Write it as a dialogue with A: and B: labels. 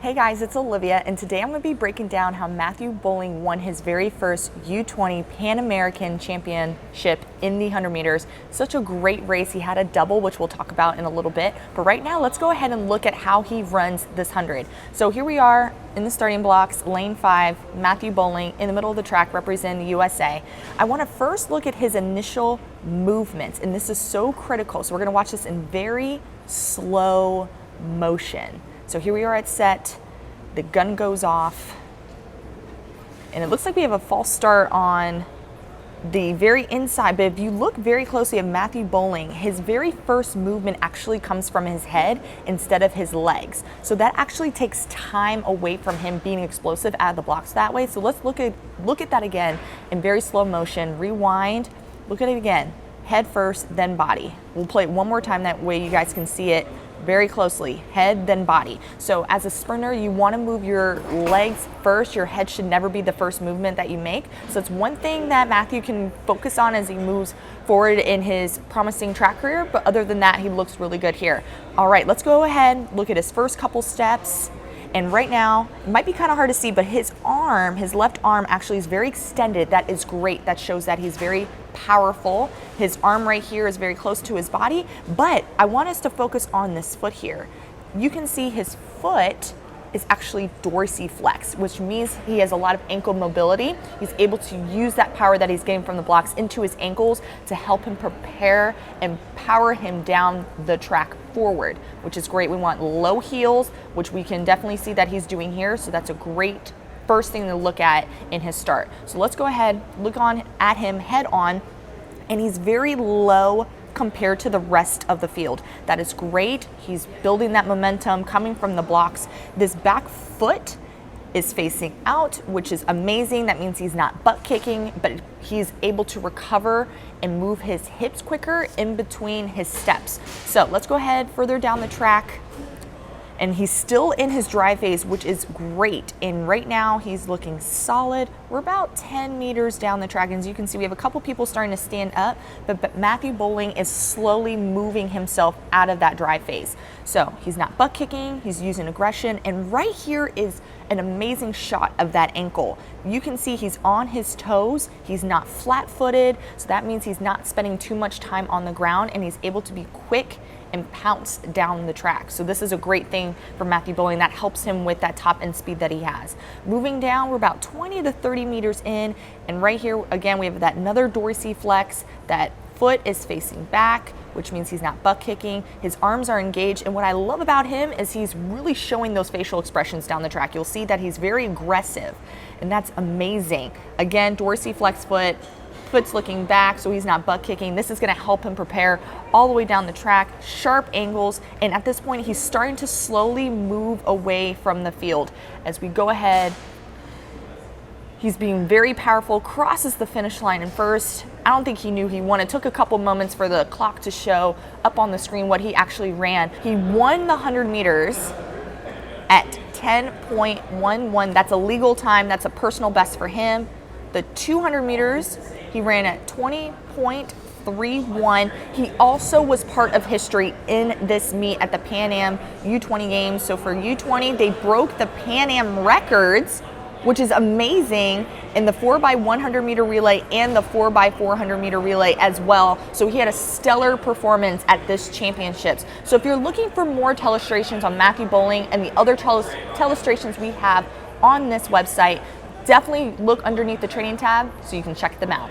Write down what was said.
A: Hey guys, it's Olivia, and today I'm going to be breaking down how Matthew Boling won his very first U20 Pan American Championship in the 100 meters. Such a great race. He had a double, which we'll talk about in a little bit. But right now, let's go ahead and look at how he runs this 100. So here we are in the starting blocks, lane 5, Matthew Boling in the middle of the track representing the USA. I want to first look at his initial movements, and this is so critical. So we're going to watch this in very slow motion. So here we are at set, the gun goes off, and it looks like we have a false start on the very inside, but if you look very closely at Matthew Boling, his very first movement actually comes from his head instead of his legs. So that actually takes time away from him being explosive out of the blocks that way. So let's look at that again in very slow motion, rewind, look at it again, head first, then body. We'll play it one more time, that way you guys can see it very closely, head then body. So as a sprinter, you want to move your legs first. Your head should never be the first movement that you make. So it's one thing that Matthew can focus on as he moves forward in his promising track career, but other than that, he looks really good here. All right, let's go ahead, look at his first couple steps. And right now, it might be kind of hard to see, but his arm, his left arm actually is very extended. That is great. That shows that he's very powerful. His arm right here is very close to his body, but I want us to focus on this foot here. You can see his foot is actually dorsiflex, which means he has a lot of ankle mobility. He's able to use that power that he's getting from the blocks into his ankles to help him prepare and power him down the track forward, which is great. We want low heels, which we can definitely see that he's doing here. So that's a great first thing to look at in his start. So let's go ahead, look on at him head on, and he's very low compared to the rest of the field. That is great. He's building that momentum coming from the blocks. This back foot is facing out, which is amazing. That means he's not butt kicking, but he's able to recover and move his hips quicker in between his steps. So let's go ahead further down the track. And he's still in his drive phase, which is great. And right now he's looking solid. We're about 10 meters down the track. And as you can see, we have a couple people starting to stand up, but Matthew Boling is slowly moving himself out of that drive phase. So he's not butt kicking, he's using aggression. And right here is an amazing shot of that ankle. You can see he's on his toes, he's not flat footed. So that means he's not spending too much time on the ground, and he's able to be quick and pounce down the track. So this is a great thing for Matthew Boling. That helps him with that top end speed that he has. Moving down, we're about 20 to 30 meters in, and right here again we have that another dorsiflex. That foot is facing back, which means he's not butt kicking. His arms are engaged, and what I love about him is he's really showing those facial expressions down the track. You'll see that he's very aggressive, and that's amazing. Again, dorsiflex foot, foot's looking back, so he's not butt kicking. This is going to help him prepare all the way down the track, sharp angles, and at this point he's starting to slowly move away from the field. As we go ahead, he's being very powerful, crosses the finish line in first. I don't think he knew he won. It took a couple moments for the clock to show up on the screen what he actually ran. He won the 100 meters at 10.11. That's a legal time. That's a personal best for him. The 200 meters, he ran at 20.31. He also was part of history in this meet at the Pan Am U20 Games. So for U20, they broke the Pan Am records, which is amazing, in the 4x100 meter relay and the 4x400 meter relay as well. So he had a stellar performance at this championships. So if you're looking for more telestrations on Matthew Boling and the other telestrations we have on this website, definitely look underneath the training tab so you can check them out.